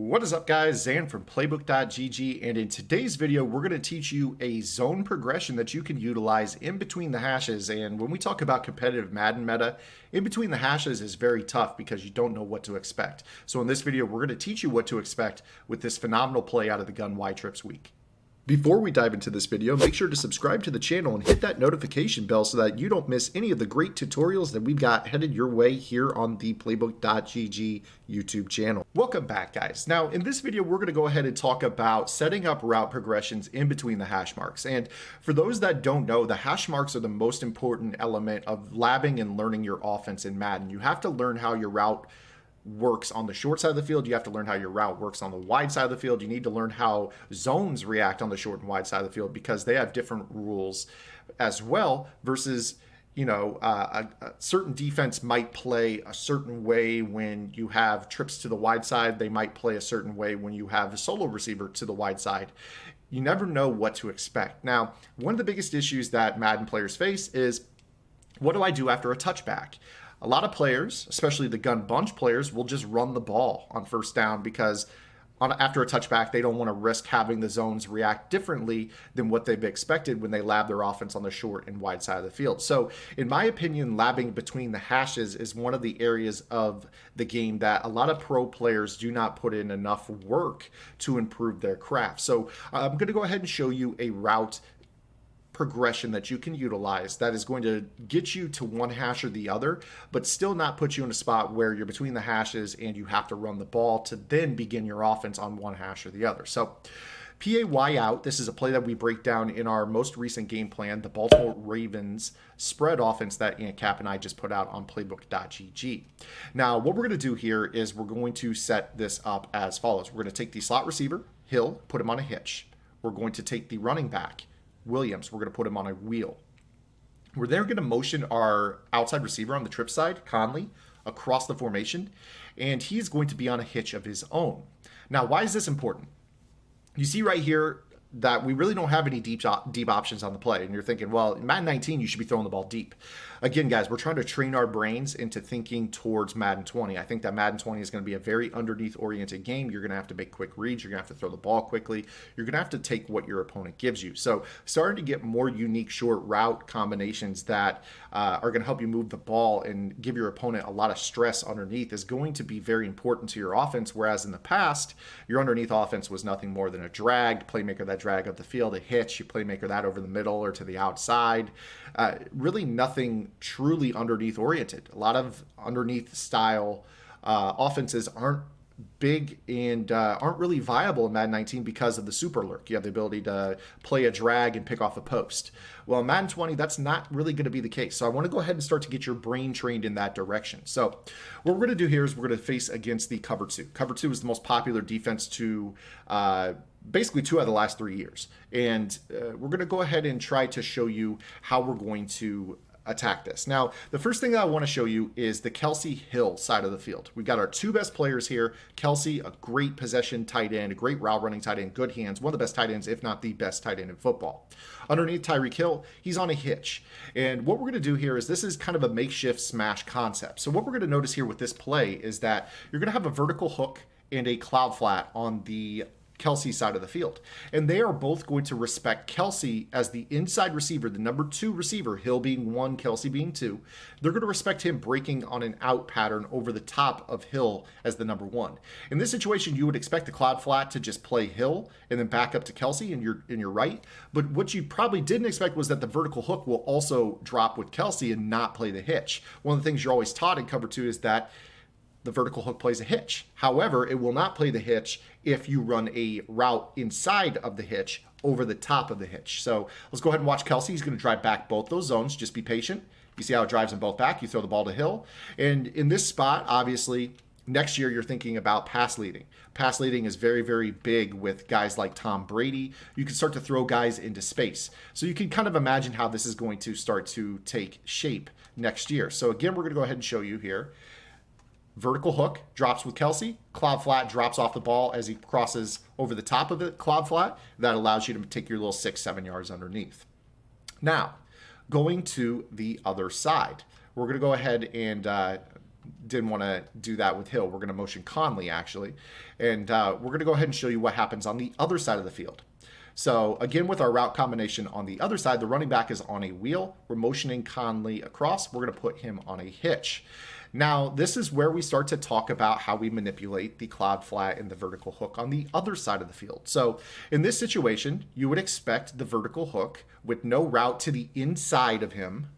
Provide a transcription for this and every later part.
What is up, guys? Zan from playbook.gg, and in today's video we're going to teach you a zone progression that you can utilize in between the hashes. And when we talk about competitive Madden meta, in between the hashes is very tough because you don't know what to expect. So in this video we're going to teach you what to expect with this phenomenal play out of the gun Y trips week. Before we dive into this video, make sure to subscribe to the channel and hit that notification bell so that you don't miss any of the great tutorials that we've got headed your way here on the playbook.gg YouTube channel. Welcome back, guys. Now, in this video, we're going to go ahead and talk about setting up route progressions in between the hash marks. And for those that don't know, the hash marks are the most important element of labbing and learning your offense in Madden. You have to learn how your route works on the short side of the field. You have to learn how your route works on the wide side of the field. You need to learn how zones react on the short and wide side of the field because they have different rules as well versus, you know, a certain defense might play a certain way when you have trips to the wide side. They might play a certain way when you have a solo receiver to the wide side. You never know what to expect. Now, one of the biggest issues that Madden players face is, what do I do after a touchback? A lot of players, especially the gun bunch players, will just run the ball on first down because after a touchback, they don't want to risk having the zones react differently than what they've expected when they lab their offense on the short and wide side of the field. So in my opinion, labbing between the hashes is one of the areas of the game that a lot of pro players do not put in enough work to improve their craft. So I'm going to go ahead and show you a route progression that you can utilize that is going to get you to one hash or the other, but still not put you in a spot where you're between the hashes and you have to run the ball to then begin your offense on one hash or the other. So PAY out, this is a play that we break down in our most recent game plan, the Baltimore Ravens spread offense that Ant Cap and I just put out on playbook.gg. Now, what we're going to do here is we're going to set this up as follows. We're going to take the slot receiver, Hill, put him on a hitch. We're going to take the running back, Williams, we're going to put him on a wheel. We're then going to motion our outside receiver on the trip side, Conley, across the formation, and he's going to be on a hitch of his own. Now, why is this important? You see right here that we really don't have any deep options on the play, and you're thinking, well, in Madden 19, you should be throwing the ball deep. Again, guys, we're trying to train our brains into thinking towards Madden 20. I think that Madden 20 is going to be a very underneath-oriented game. You're going to have to make quick reads. You're going to have to throw the ball quickly. You're going to have to take what your opponent gives you. So starting to get more unique short route combinations that are going to help you move the ball and give your opponent a lot of stress underneath is going to be very important to your offense, whereas in the past, your underneath offense was nothing more than a dragged playmaker that drag up the field, a hitch, you playmaker that over the middle or to the outside. Really nothing truly underneath oriented. A lot of underneath style offenses aren't big and aren't really viable in Madden 19 because of the super lurk. You have the ability to play a drag and pick off a post. Well, in Madden 20, that's not really going to be the case. So I want to go ahead and start to get your brain trained in that direction. So what we're going to do here is we're going to face against the cover two. Cover two is the most popular defense to basically 2 out of the last 3 years. And we're going to go ahead and try to show you how we're going to attack this. Now, the first thing that I want to show you is the Kelsey Hill side of the field. We've got our 2 best players here. Kelsey, a great possession tight end, a great route running tight end, good hands, one of the best tight ends, if not the best tight end in football. Underneath Tyreek Hill, he's on a hitch. And what we're going to do here is this is kind of a makeshift smash concept. So what we're going to notice here with this play is that you're going to have a vertical hook and a cloud flat on the Kelsey side of the field. And they are both going to respect Kelsey as the inside receiver, the number 2 receiver, Hill being 1, Kelsey being 2. They're going to respect him breaking on an out pattern over the top of Hill as the number 1. In this situation, you would expect the cloud flat to just play Hill and then back up to Kelsey in your right. But what you probably didn't expect was that the vertical hook will also drop with Kelsey and not play the hitch. One of the things you're always taught in cover 2 is that the vertical hook plays a hitch. However, it will not play the hitch if you run a route inside of the hitch over the top of the hitch. So let's go ahead and watch Kelsey. He's going to drive back both those zones. Just be patient. You see how it drives them both back. You throw the ball to Hill. And in this spot, obviously, next year you're thinking about pass leading. Pass leading is very, very big with guys like Tom Brady. You can start to throw guys into space. So you can kind of imagine how this is going to start to take shape next year. So again, we're going to go ahead and show you here. Vertical hook drops with Kelsey. Cloud flat drops off the ball as he crosses over the top of the cloud flat. That allows you to take your little 6-7 yards underneath. Now, going to the other side, we're going to go ahead and didn't want to do that with Hill. We're going to motion Conley, actually. And we're going to go ahead and show you what happens on the other side of the field. So again, with our route combination on the other side, the running back is on a wheel. We're motioning Conley across. We're going to put him on a hitch. Now, this is where we start to talk about how we manipulate the cloud flat and the vertical hook on the other side of the field. So in this situation, you would expect the vertical hook with no route to the inside of him,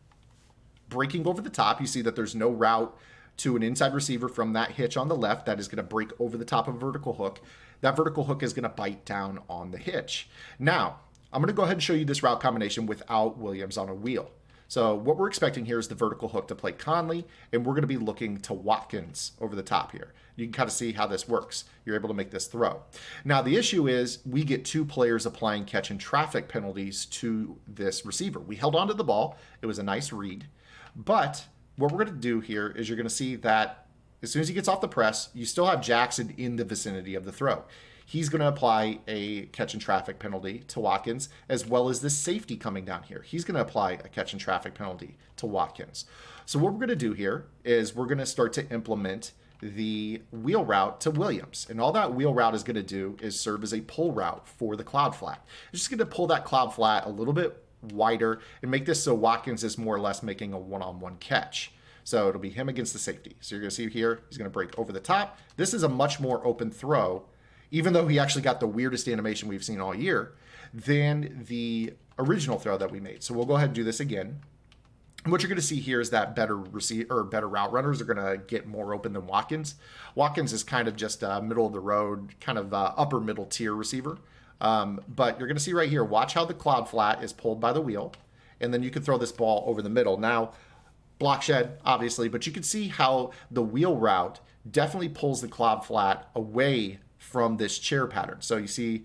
breaking over the top. You see that there's no route to an inside receiver from that hitch on the left that is going to break over the top of a vertical hook. That vertical hook is going to bite down on the hitch. Now, I'm going to go ahead and show you this route combination without Williams on a wheel. So what we're expecting here is the vertical hook to play Conley, and we're going to be looking to Watkins over the top here. You can kind of see how this works. You're able to make this throw. Now, the issue is we get two players applying catch and traffic penalties to this receiver. We held onto the ball. It was a nice read. But what we're going to do here is you're going to see that as soon as he gets off the press, you still have Jackson in the vicinity of the throw. He's going to apply a catch and traffic penalty to Watkins, as well as this safety coming down here. He's going to apply a catch and traffic penalty to Watkins. So what we're going to do here is we're going to start to implement the wheel route to Williams. And all that wheel route is going to do is serve as a pull route for the cloud flat. It's just going to pull that cloud flat a little bit wider and make this so Watkins is more or less making a one-on-one catch. So it'll be him against the safety. So you're going to see here, he's going to break over the top. This is a much more open throw, even though he actually got the weirdest animation we've seen all year, than the original throw that we made. So we'll go ahead and do this again. And what you're going to see here is that better route runners are going to get more open than Watkins. Watkins is kind of just a middle of the road, kind of upper middle tier receiver. But you're going to see right here, watch how the cloud flat is pulled by the wheel. And then you can throw this ball over the middle. Now, block shed, obviously, but you can see how the wheel route definitely pulls the cloud flat away from this chair pattern. So you see,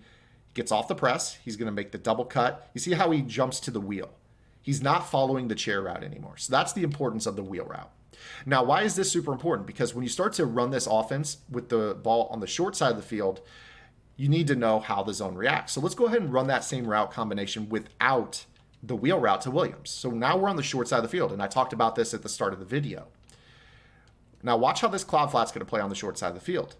gets off the press. He's going to make the double cut. You see how he jumps to the wheel. He's not following the chair route anymore. So that's the importance of the wheel route. Now, why is this super important? Because when you start to run this offense with the ball on the short side of the field, you need to know how the zone reacts. So let's go ahead and run that same route combination without the wheel route to Williams. So now we're on the short side of the field, and I talked about this at the start of the video. Now watch how this cloud flat's going to play on the short side of the field.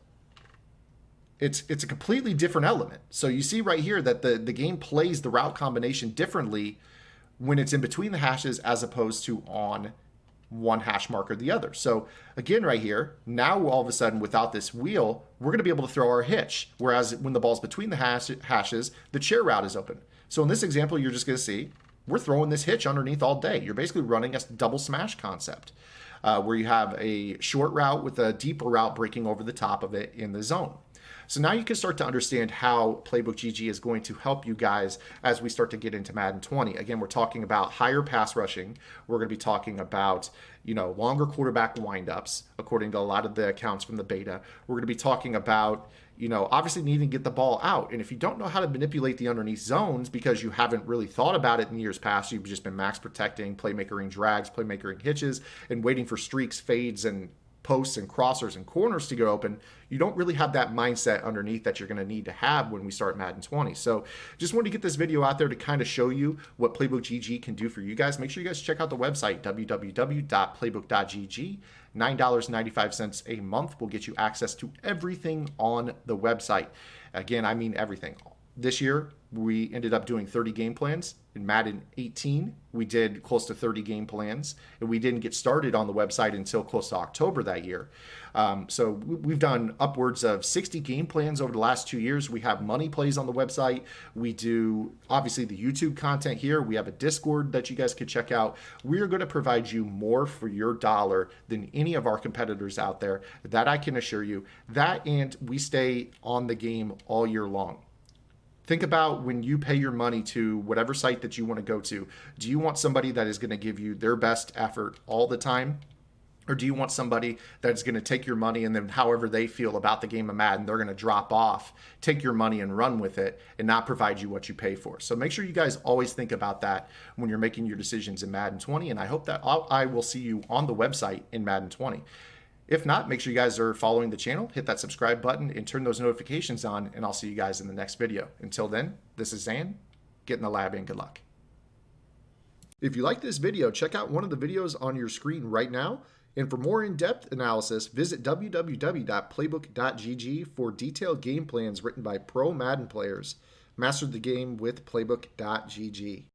It's a completely different element. So you see right here that the game plays the route combination differently when it's in between the hashes as opposed to on one hash mark or the other. So again, right here, now all of a sudden without this wheel, we're going to be able to throw our hitch. Whereas when the ball's between the hashes, the chair route is open. So in this example, you're just going to see we're throwing this hitch underneath all day. You're basically running a double smash concept where you have a short route with a deeper route breaking over the top of it in the zone. So now you can start to understand how Playbook GG is going to help you guys as we start to get into Madden 20. Again, we're talking about higher pass rushing. We're going to be talking about, longer quarterback windups, according to a lot of the accounts from the beta. We're going to be talking about, obviously needing to get the ball out. And if you don't know how to manipulate the underneath zones because you haven't really thought about it in years past, you've just been max protecting, playmakering drags, playmakering hitches, and waiting for streaks, fades, and posts and crossers and corners to get open, you don't really have that mindset underneath that you're going to need to have when we start Madden 20. So just wanted to get this video out there to kind of show you what Playbook GG can do for you guys. Make sure you guys check out the website, www.playbook.gg. $9.95 a month will get you access to everything on the website. Again, I mean everything. This year, we ended up doing 30 game plans. In Madden 18, we did close to 30 game plans, and we didn't get started on the website until close to October that year. So we've done upwards of 60 game plans over the last 2 years. We have money plays on the website. We do, obviously, the YouTube content here. We have a Discord that you guys could check out. We are going to provide you more for your dollar than any of our competitors out there. That I can assure you. That, and we stay on the game all year long. Think about when you pay your money to whatever site that you want to go to. Do you want somebody that is going to give you their best effort all the time? Or do you want somebody that's going to take your money and then however they feel about the game of Madden, they're going to drop off, take your money and run with it and not provide you what you pay for? So make sure you guys always think about that when you're making your decisions in Madden 20. And I hope that I will see you on the website in Madden 20. If not, make sure you guys are following the channel, hit that subscribe button, and turn those notifications on, and I'll see you guys in the next video. Until then, this is Zan. Get in the lab and good luck. If you like this video, check out one of the videos on your screen right now. And for more in-depth analysis, visit www.playbook.gg for detailed game plans written by pro Madden players. Master the game with playbook.gg.